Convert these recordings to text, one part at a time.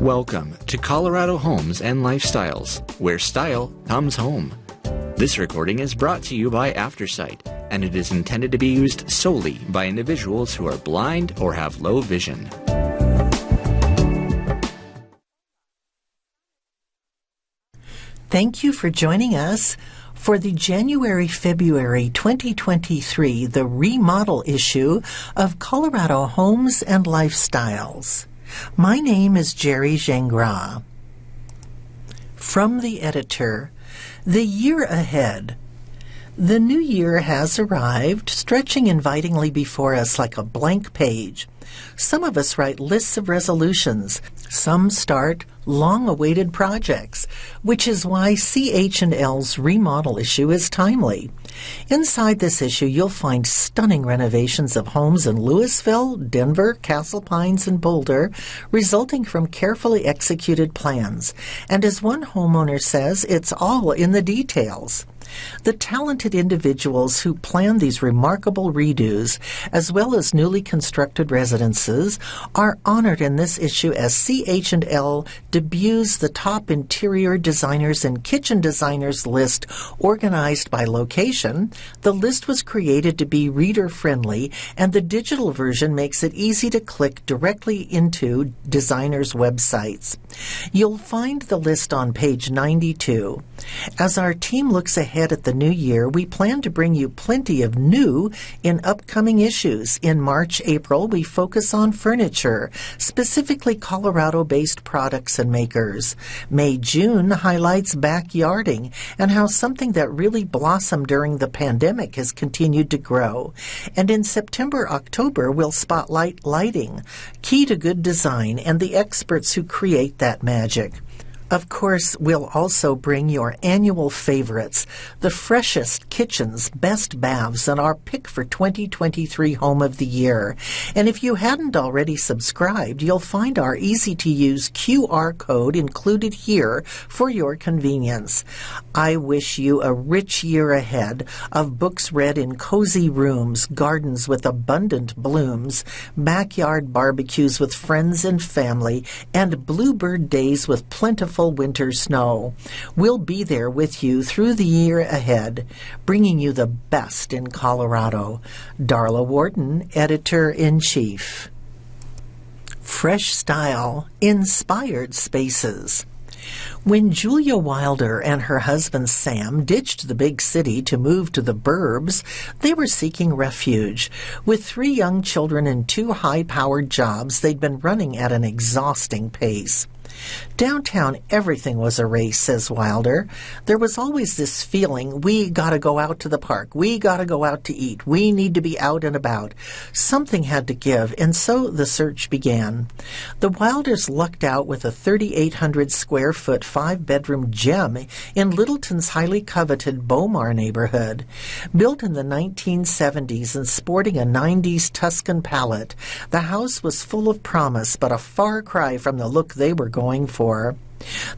Welcome to Colorado Homes and Lifestyles, where style comes home. This recording is brought to you by Aftersight, and it is intended to be used solely by individuals who are blind or have low vision. Thank you for joining us for the January-February 2023, the remodel issue of Colorado Homes and Lifestyles. My name is Jerry Gingras. From the editor, the year ahead. The new year has arrived, stretching invitingly before us like a blank page. Some of us write lists of resolutions. Some start long-awaited projects, which is why CH&L's remodel issue is timely. Inside this issue, you'll find stunning renovations of homes in Louisville, Denver, Castle Pines, and Boulder, resulting from carefully executed plans. And as one homeowner says, it's all in the details. The talented individuals who plan these remarkable redos, as well as newly constructed residences, are honored in this issue as CH&L debuts the top interior designers and kitchen designers list organized by location. The list was created to be reader-friendly, and the digital version makes it easy to click directly into designers' websites. You'll find the list on page 92. As our team looks ahead at the new year, we plan to bring you plenty of new in upcoming issues. In March, April, we focus on furniture, specifically Colorado-based products and makers. May, June highlights backyarding and how something that really blossomed during the pandemic has continued to grow. And in September, October, we'll spotlight lighting, key to good design, and the experts who create that magic. Of course, we'll also bring your annual favorites, the freshest kitchens, best baths, and our pick for 2023 Home of the Year. And if you hadn't already subscribed, you'll find our easy-to-use QR code included here for your convenience. I wish you a rich year ahead of books read in cozy rooms, gardens with abundant blooms, backyard barbecues with friends and family, and bluebird days with plentiful winter snow. We'll be there with you through the year ahead, bringing you the best in Colorado. Darla Wharton, Editor-in-Chief. Fresh style, inspired spaces. When Julia Wilder and her husband Sam ditched the big city to move to the burbs, they were seeking refuge. With 3 young children and 2 high-powered jobs, they'd been running at an exhausting pace. Downtown, everything was a race, says Wilder. There was always this feeling, we gotta go out to the park, we gotta go out to eat, we need to be out and about. Something had to give, and so the search began. The Wilders lucked out with a 3,800 square foot 5-bedroom gem in Littleton's highly coveted Beaumar neighborhood. Built in the 1970s and sporting a 90s Tuscan palette, the house was full of promise, but a far cry from the look they were going for.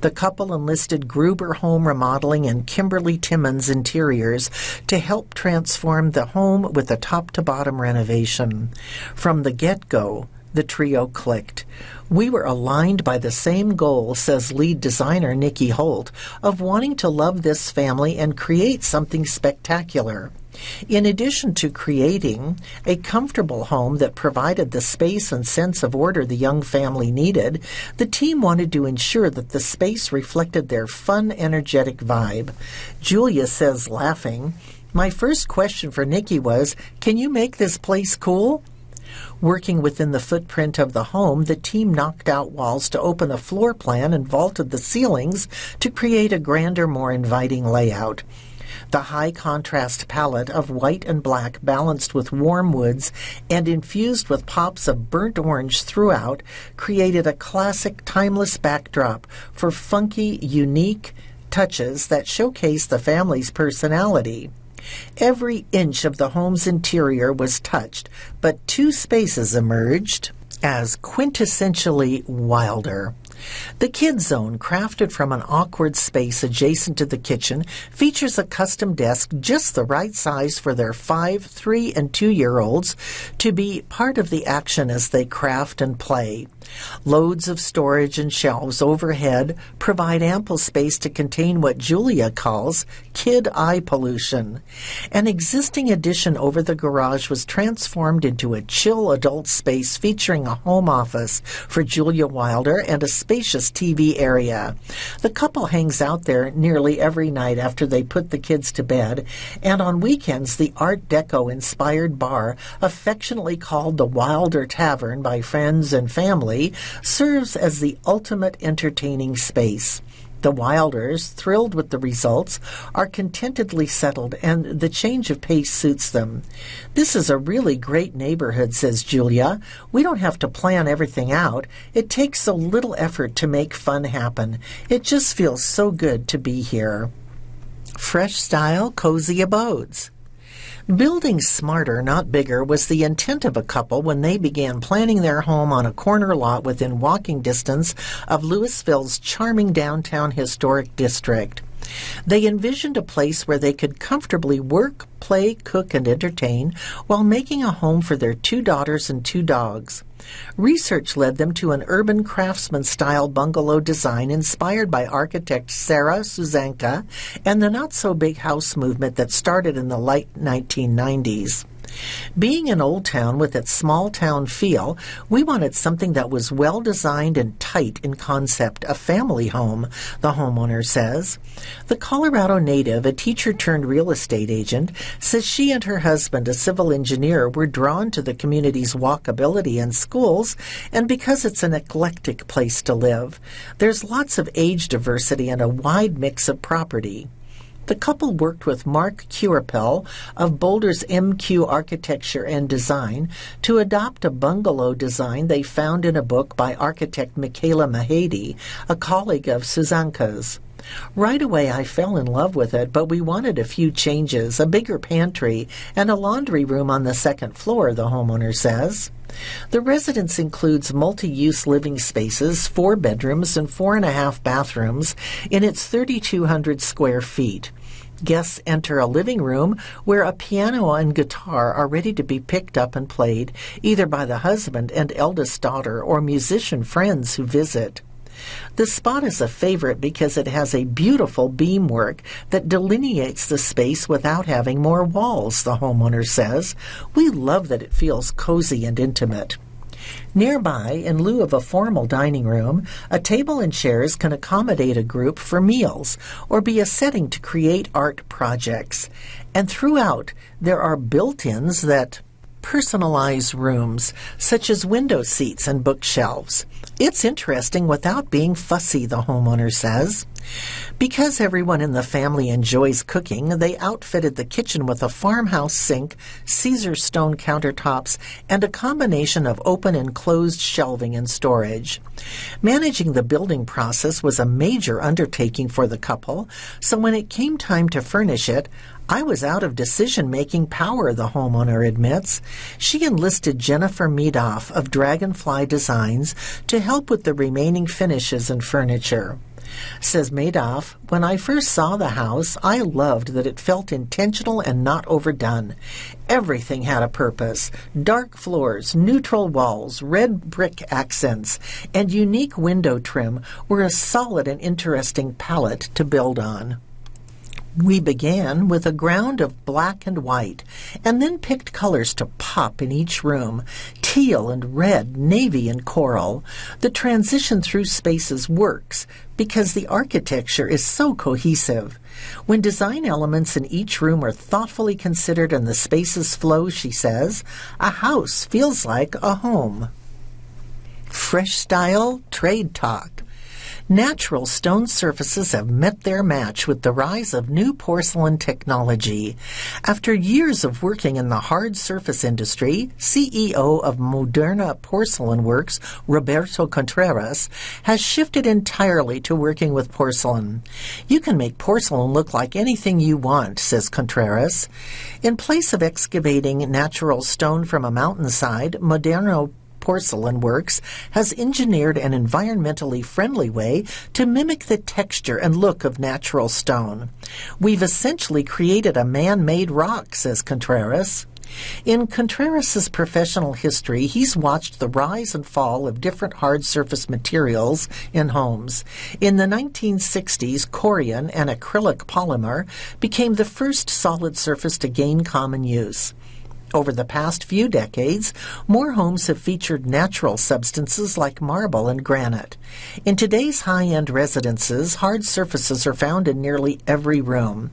The couple enlisted Gruber Home Remodeling and Kimberly Timmons Interiors to help transform the home with a top-to-bottom renovation. From the get-go, the trio clicked. We were aligned by the same goal, says lead designer Nikki Holt, of wanting to love this family and create something spectacular. In addition to creating a comfortable home that provided the space and sense of order the young family needed, the team wanted to ensure that the space reflected their fun, energetic vibe. Julia says, laughing, "My first question for Nikki was, can you make this place cool?" Working within the footprint of the home, the team knocked out walls to open a floor plan and vaulted the ceilings to create a grander, more inviting layout. The high-contrast palette of white and black balanced with warm woods and infused with pops of burnt orange throughout created a classic, timeless backdrop for funky, unique touches that showcase the family's personality. Every inch of the home's interior was touched, but 2 spaces emerged as quintessentially Wilder. The Kids Zone, crafted from an awkward space adjacent to the kitchen, features a custom desk just the right size for their 5, 3, and 2-year-olds to be part of the action as they craft and play. Loads of storage and shelves overhead provide ample space to contain what Julia calls kid eye pollution. An existing addition over the garage was transformed into a chill adult space featuring a home office for Julia Wilder and a spacious TV area. The couple hangs out there nearly every night after they put the kids to bed, and on weekends the Art Deco-inspired bar, affectionately called the Wilder Tavern by friends and family, serves as the ultimate entertaining space. The Wilders, thrilled with the results, are contentedly settled, and the change of pace suits them. "This is a really great neighborhood," says Julia. "We don't have to plan everything out. It takes so little effort to make fun happen. It just feels so good to be here." Fresh style, cozy abodes. Building smarter, not bigger, was the intent of a couple when they began planning their home on a corner lot within walking distance of Louisville's charming downtown historic district. They envisioned a place where they could comfortably work, play, cook, and entertain while making a home for their 2 daughters and 2 dogs. Research led them to an urban craftsman-style bungalow design inspired by architect Sarah Suzanka and the not-so-big house movement that started in the late 1990s. Being an old town with its small-town feel, we wanted something that was well-designed and tight in concept, a family home, the homeowner says. The Colorado native, a teacher-turned-real estate agent, says she and her husband, a civil engineer, were drawn to the community's walkability and schools, and because it's an eclectic place to live. There's lots of age diversity and a wide mix of property. The couple worked with Mark Curapel of Boulder's MQ Architecture and Design to adopt a bungalow design they found in a book by architect Michaela Mahady, a colleague of Suzanka's. Right away I fell in love with it, but we wanted a few changes, a bigger pantry, and a laundry room on the second floor, the homeowner says. The residence includes multi-use living spaces, 4 bedrooms, and 4.5 bathrooms in its 3,200 square feet. Guests enter a living room where a piano and guitar are ready to be picked up and played, either by the husband and eldest daughter or musician friends who visit. The spot is a favorite because it has a beautiful beamwork that delineates the space without having more walls, the homeowner says. We love that it feels cozy and intimate. Nearby, in lieu of a formal dining room, a table and chairs can accommodate a group for meals or be a setting to create art projects. And throughout, there are built-ins that personalize rooms, such as window seats and bookshelves. It's interesting without being fussy, the homeowner says. Because everyone in the family enjoys cooking, they outfitted the kitchen with a farmhouse sink, Caesar stone countertops, and a combination of open and closed shelving and storage. Managing the building process was a major undertaking for the couple, so when it came time to furnish it, I was out of decision-making power, the homeowner admits. She enlisted Jennifer Meadoff of Dragonfly Designs to help with the remaining finishes and furniture. Says Madoff, "When I first saw the house, I loved that it felt intentional and not overdone. Everything had a purpose. Dark floors, neutral walls, red brick accents, and unique window trim were a solid and interesting palette to build on." We began with a ground of black and white, and then picked colors to pop in each room, teal and red, navy and coral. The transition through spaces works because the architecture is so cohesive. When design elements in each room are thoughtfully considered and the spaces flow, she says, a house feels like a home. Fresh style, trade talk. Natural stone surfaces have met their match with the rise of new porcelain technology. After years of working in the hard surface industry, CEO of Moderna Porcelain Works, Roberto Contreras, has shifted entirely to working with porcelain. You can make porcelain look like anything you want, says Contreras. In place of excavating natural stone from a mountainside, Moderna Porcelain Works has engineered an environmentally friendly way to mimic the texture and look of natural stone. We've essentially created a man-made rock, says Contreras. In Contreras' professional history, he's watched the rise and fall of different hard surface materials in homes. In the 1960s, corian, an acrylic polymer, became the first solid surface to gain common use. Over the past few decades, more homes have featured natural substances like marble and granite. In today's high-end residences, hard surfaces are found in nearly every room.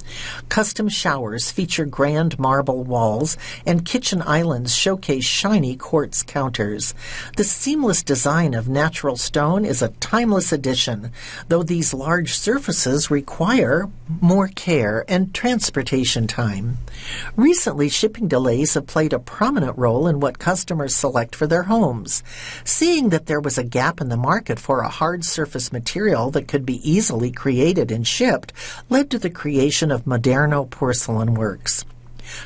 Custom showers feature grand marble walls, and kitchen islands showcase shiny quartz counters. The seamless design of natural stone is a timeless addition, though these large surfaces require more care and transportation time. Recently, shipping delays have played a prominent role in what customers select for their homes. Seeing that there was a gap in the market for a hard surface material that could be easily created and shipped led to the creation of Moderno Porcelain Works.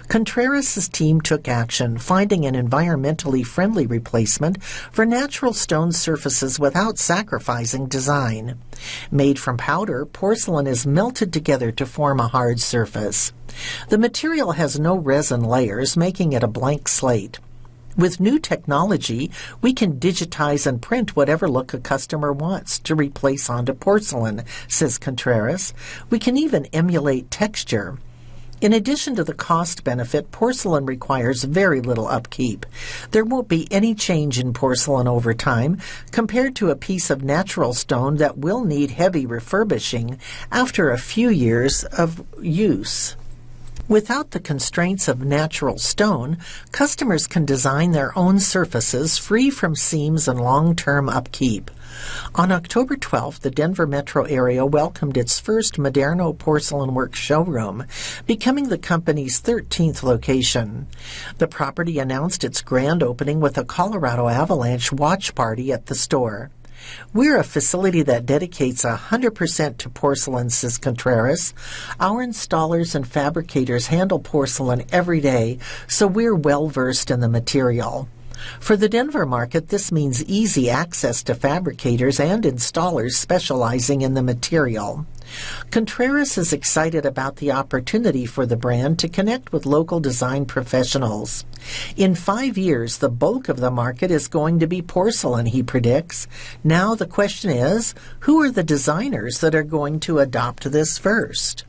Contreras' team took action, finding an environmentally friendly replacement for natural stone surfaces without sacrificing design. Made from powder, porcelain is melted together to form a hard surface. The material has no resin layers, making it a blank slate. With new technology, we can digitize and print whatever look a customer wants to replace onto porcelain, says Contreras. We can even emulate texture. In addition to the cost benefit, porcelain requires very little upkeep. There won't be any change in porcelain over time compared to a piece of natural stone that will need heavy refurbishing after a few years of use. Without the constraints of natural stone, customers can design their own surfaces free from seams and long-term upkeep. On October 12th, the Denver metro area welcomed its first Moderno Porcelain Works showroom, becoming the company's 13th location. The property announced its grand opening with a Colorado Avalanche watch party at the store. We're a facility that dedicates 100% to porcelain, says Contreras. Our installers and fabricators handle porcelain every day, so we're well-versed in the material. For the Denver market, this means easy access to fabricators and installers specializing in the material. Contreras is excited about the opportunity for the brand to connect with local design professionals. In 5 years, the bulk of the market is going to be porcelain, he predicts. Now the question is, who are the designers that are going to adopt this first?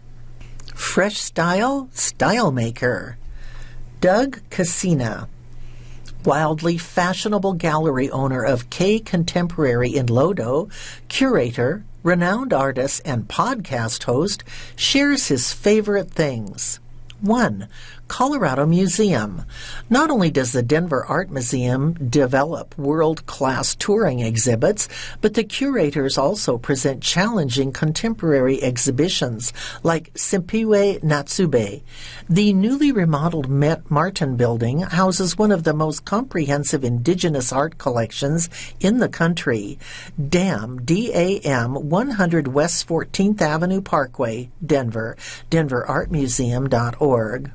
Fresh Style, Style Maker. Doug Cassina. Wildly fashionable gallery owner of K Contemporary in Lodo, curator, renowned artist, and podcast host, shares his favorite things. 1. Colorado Museum. Not only does the Denver Art Museum develop world-class touring exhibits, but the curators also present challenging contemporary exhibitions like Simpiwe Natsube. The newly remodeled Martin Building houses one of the most comprehensive indigenous art collections in the country. DAM, D-A-M, 100 West 14th Avenue Parkway, Denver, denverartmuseum.org.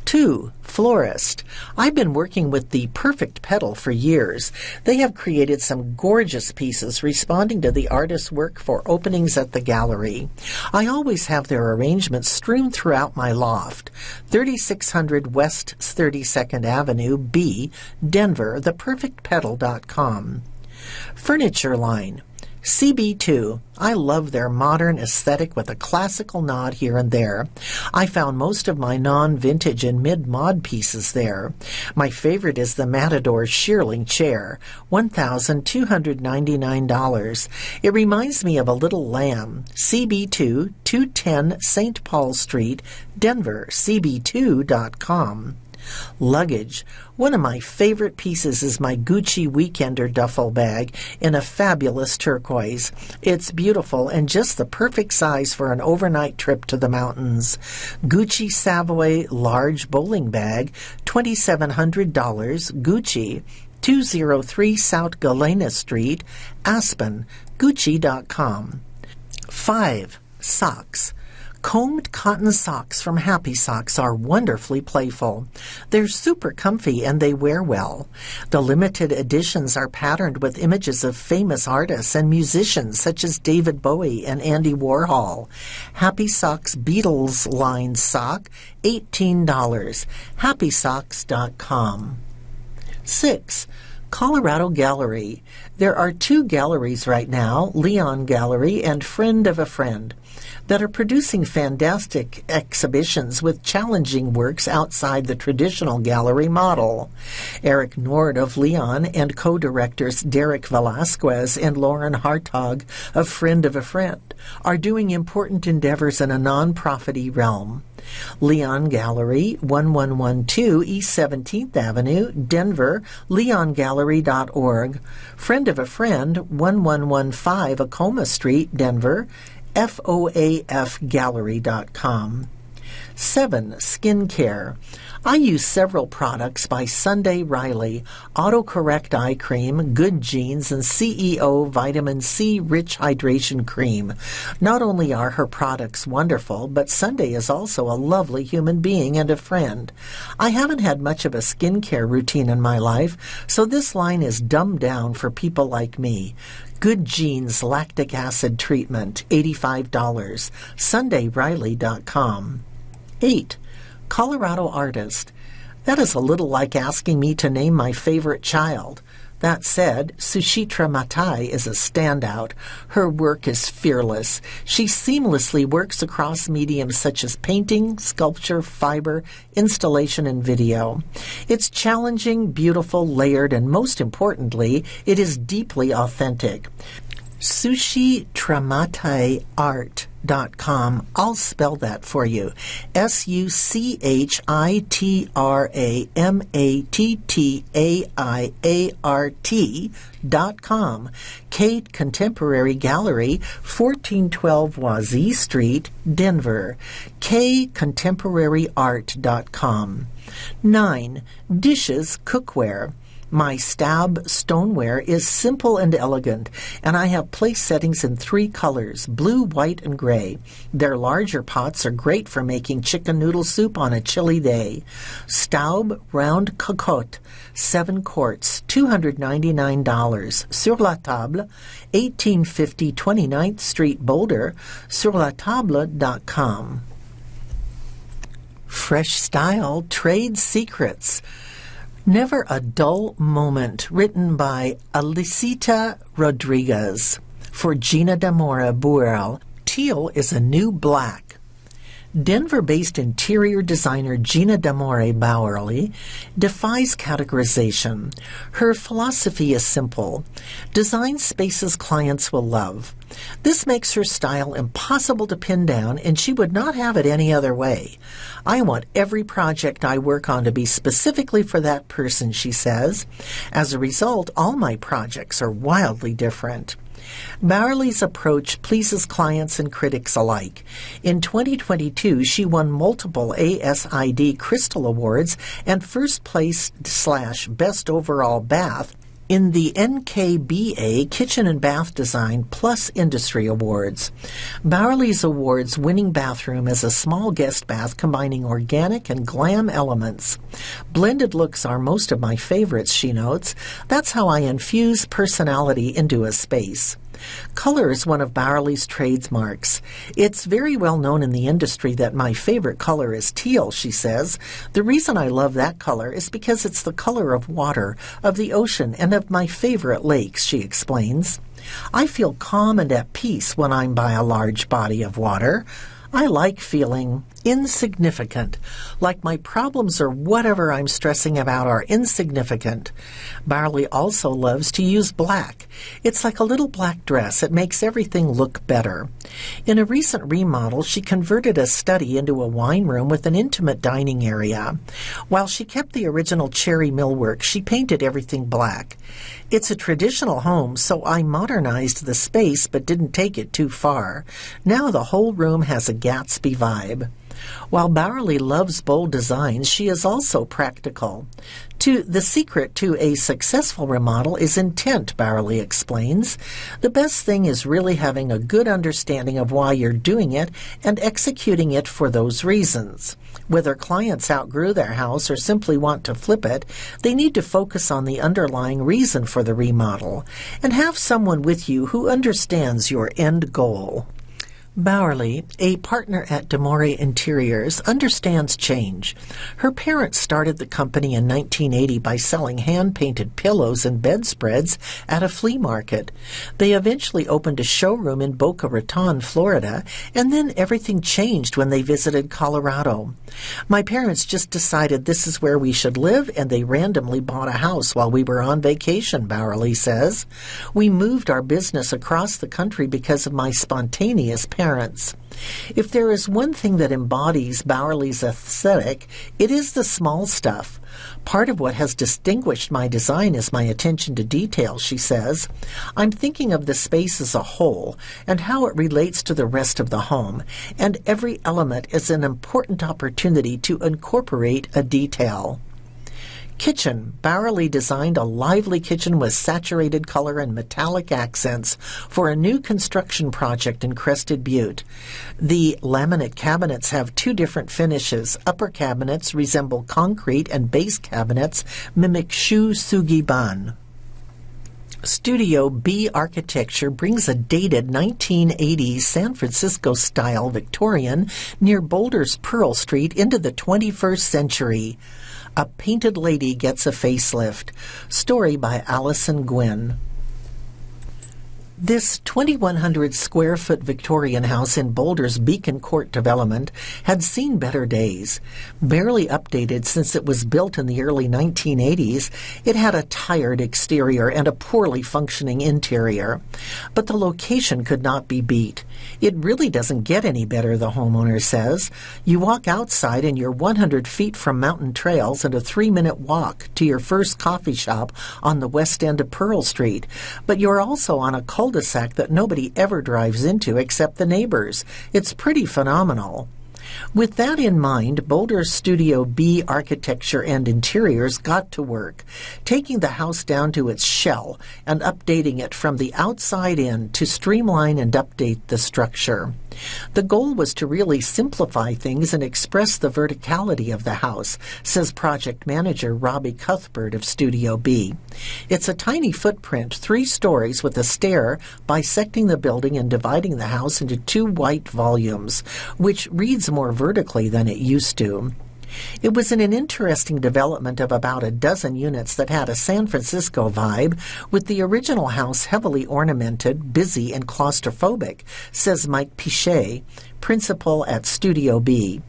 2. Florist. I've been working with the Perfect Petal for years. They have created some gorgeous pieces responding to the artist's work for openings at the gallery. I always have their arrangements strewn throughout my loft. 3600 West 32nd Avenue, B, Denver, theperfectpetal.com. Furniture line. CB2. I love their modern aesthetic with a classical nod here and there. I found most of my non-vintage and mid-mod pieces there. My favorite is the Matador shearling chair, $1,299. It reminds me of a little lamb. CB2, 210 St. Paul Street, Denver, cb2.com. Luggage. One of my favorite pieces is my Gucci Weekender duffel bag in a fabulous turquoise. It's beautiful and just the perfect size for an overnight trip to the mountains. Gucci Savoy large bowling bag, $2,700, Gucci, 203 South Galena Street, Aspen, Gucci.com. 5. Socks. Combed cotton socks from Happy Socks are wonderfully playful. They're super comfy and they wear well. The limited editions are patterned with images of famous artists and musicians such as David Bowie and Andy Warhol. Happy Socks Beatles line sock, $18. HappySocks.com. 6. Colorado Gallery. There are 2 galleries right now, Leon Gallery and Friend of a Friend, that are producing fantastic exhibitions with challenging works outside the traditional gallery model. Eric Nord of Leon and co-directors Derek Velasquez and Lauren Hartog of Friend of a Friend are doing important endeavors in a non-profity realm. Leon Gallery, 1112 East 17th Avenue, Denver, leongallery.org. Friend of a Friend, 1115 Acoma Street, Denver, foafgallery.com. 7. Skincare. I use several products by Sunday Riley, Autocorrect Eye Cream, Good Genes, and CEO Vitamin C Rich Hydration Cream. Not only are her products wonderful, but Sunday is also a lovely human being and a friend. I haven't had much of a skincare routine in my life, so this line is dumbed down for people like me. Good Genes Lactic Acid Treatment, $85. SundayRiley.com. 8. Colorado Artist. That is a little like asking me to name my favorite child. That said, Suchitra Matai is a standout. Her work is fearless. She seamlessly works across mediums such as painting, sculpture, fiber, installation, and video. It's challenging, beautiful, layered, and most importantly, it is deeply authentic. SuchiTramattaiArt.com. I'll spell that for you. SuchiTramattaiArt.com. Kate Contemporary Gallery, 1412 Wazee Street, Denver. KContemporaryArt.com. 9. Dishes Cookware. My Stab stoneware is simple and elegant, and I have place settings in 3 colors, blue, white, and gray. Their larger pots are great for making chicken noodle soup on a chilly day. Staub Round Cocotte, 7 quarts, $299. Sur la Table, 1850 29th Street, Boulder, surlatable.com. Fresh Style Trade Secrets. Never a Dull Moment, written by Alicita Rodriguez. For Gina Damora Buell, teal is a new black. Denver-based interior designer Gina Damore Bowerly defies categorization. Her philosophy is simple. Design spaces clients will love. This makes her style impossible to pin down, and she would not have it any other way. I want every project I work on to be specifically for that person, she says. As a result, all my projects are wildly different. Bowerly's approach pleases clients and critics alike. In 2022, she won multiple ASID Crystal Awards and first place / Best Overall Bath in the NKBA Kitchen and Bath Design Plus Industry Awards. Bowerly's Awards winning bathroom is a small guest bath combining organic and glam elements. Blended looks are most of my favorites, she notes. That's how I infuse personality into a space. Color is one of Bowerly's trademarks. It's very well known in the industry that my favorite color is teal, she says. The reason I love that color is because it's the color of water, of the ocean, and of my favorite lakes, she explains. I feel calm and at peace when I'm by a large body of water. I like feeling insignificant, like my problems or whatever I'm stressing about are insignificant. Bowerly also loves to use black. It's like a little black dress. It makes everything look better. In a recent remodel, she converted a study into a wine room with an intimate dining area. While she kept the original cherry millwork, she painted everything black. It's a traditional home, so I modernized the space but didn't take it too far. Now the whole room has a Gatsby vibe. While Bowerly loves bold designs, she is also practical. The secret to a successful remodel is intent, Bowerly explains. The best thing is really having a good understanding of why you're doing it and executing it for those reasons. Whether clients outgrew their house or simply want to flip it, they need to focus on the underlying reason for the remodel and have someone with you who understands your end goal. Bowerly, a partner at DeMore Interiors, understands change. Her parents started the company in 1980 by selling hand-painted pillows and bedspreads at a flea market. They eventually opened a showroom in Boca Raton, Florida, and then everything changed when they visited Colorado. My parents just decided this is where we should live, and they randomly bought a house while we were on vacation, Bowerly says. We moved our business across the country because of my spontaneous parents. If there is one thing that embodies Bowerly's aesthetic, it is the small stuff. Part of what has distinguished my design is my attention to detail, she says. I'm thinking of the space as a whole and how it relates to the rest of the home, and every element is an important opportunity to incorporate a detail. Kitchen. Bowerly designed a lively kitchen with saturated color and metallic accents for a new construction project in Crested Butte. The laminate cabinets have two different finishes. Upper cabinets resemble concrete and base cabinets mimic shu sugi-ban. Studio B architecture brings a dated 1980s San Francisco-style Victorian near Boulder's Pearl Street into the 21st century. A Painted Lady Gets a Facelift. Story by Allison Gwynn. This 2,100 square foot Victorian house in Boulder's Beacon Court development had seen better days. Barely updated since it was built in the early 1980s, it had a tired exterior and a poorly functioning interior. But the location could not be beat. It really doesn't get any better, the homeowner says. You walk outside and you're 100 feet from mountain trails and a 3-minute walk to your first coffee shop on the west end of Pearl Street. But you're also on a cul-de-sac that nobody ever drives into except the neighbors. It's pretty phenomenal. With that in mind, Boulder's Studio B architecture and interiors got to work, taking the house down to its shell and updating it from the outside in to streamline and update the structure. The goal was to really simplify things and express the verticality of the house, says project manager Robbie Cuthbert of Studio B. It's a tiny footprint, 3 stories with a stair bisecting the building and dividing the house into 2 white volumes, which reads more vertically than it used to. It was in an interesting development of about a dozen units that had a San Francisco vibe, with the original house heavily ornamented, busy, and claustrophobic, says Mike Pichet, principal at Studio B.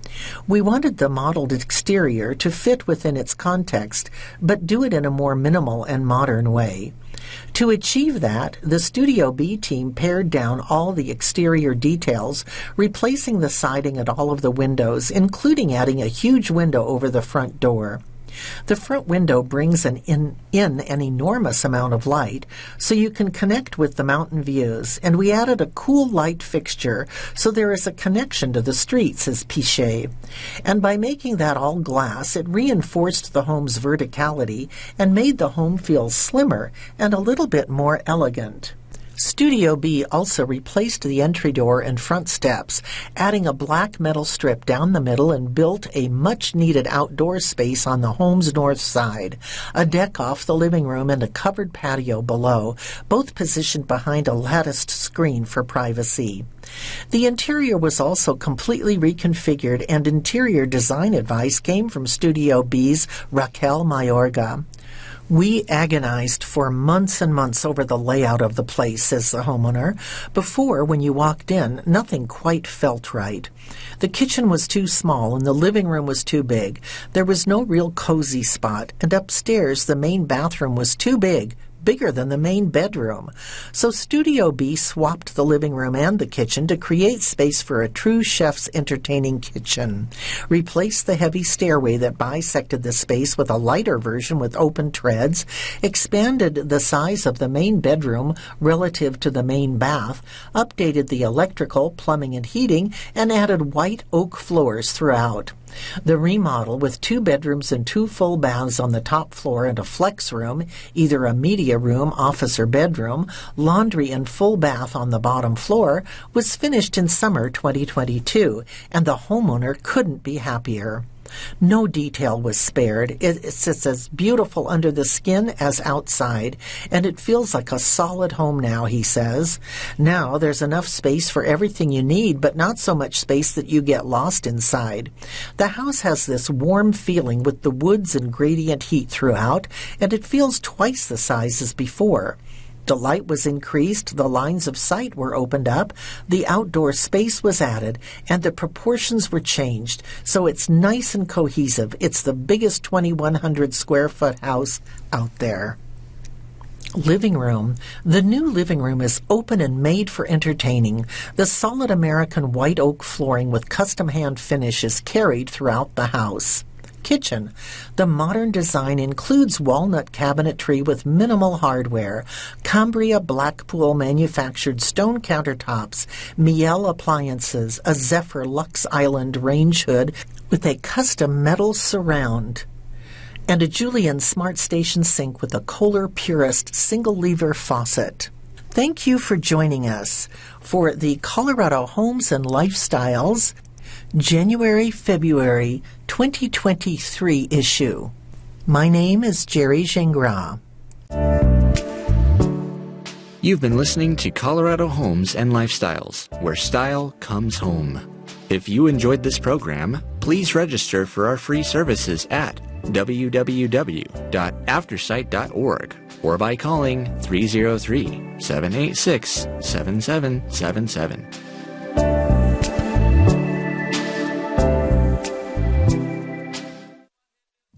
We wanted the modeled exterior to fit within its context, but do it in a more minimal and modern way. To achieve that, the Studio B team pared down all the exterior details, replacing the siding at all of the windows, including adding a huge window over the front door. The front window brings in an enormous amount of light, so you can connect with the mountain views, and we added a cool light fixture so there is a connection to the street, says Pichet. And by making that all glass, it reinforced the home's verticality and made the home feel slimmer and a little bit more elegant. Studio B also replaced the entry door and front steps, adding a black metal strip down the middle, and built a much-needed outdoor space on the home's north side, a deck off the living room and a covered patio below, both positioned behind a latticed screen for privacy. The interior was also completely reconfigured, and interior design advice came from Studio B's Raquel Mayorga. We agonized for months and months over the layout of the place, says the homeowner. Before, when you walked in, nothing quite felt right. The kitchen was too small and the living room was too big. There was no real cozy spot, and upstairs the main bathroom was too big bigger than the main bedroom. So Studio B swapped the living room and the kitchen to create space for a true chef's entertaining kitchen. Replaced the heavy stairway that bisected the space with a lighter version with open treads, expanded the size of the main bedroom relative to the main bath, updated the electrical, plumbing, and heating, and added white oak floors throughout. The remodel, with 2 bedrooms and 2 full baths on the top floor and a flex room, either a media room, office, or bedroom, laundry and full bath on the bottom floor, was finished in summer 2022, and the homeowner couldn't be happier. No detail was spared. It's as beautiful under the skin as outside, and it feels like a solid home now, he says. Now there's enough space for everything you need, but not so much space that you get lost inside. The house has this warm feeling with the woods and gradient heat throughout, and it feels twice the size as before. The light was increased, the lines of sight were opened up, the outdoor space was added, and the proportions were changed, so it's nice and cohesive. It's the biggest 2,100 square foot house out there. Living room. The new living room is open and made for entertaining. The solid American white oak flooring with custom hand finish is carried throughout the house. Kitchen. The modern design includes walnut cabinetry with minimal hardware, Cambria Blackpool manufactured stone countertops, Miele appliances, a Zephyr Lux Island range hood with a custom metal surround, and a Julian Smart Station sink with a Kohler Purist single-lever faucet. Thank you for joining us for the Colorado Homes and Lifestyles January-February 2023 issue. My name is Jerry Gingras. You've been listening to Colorado Homes and Lifestyles, where style comes home. If you enjoyed this program, please register for our free services at www.aftersight.org or by calling 303-786-7777.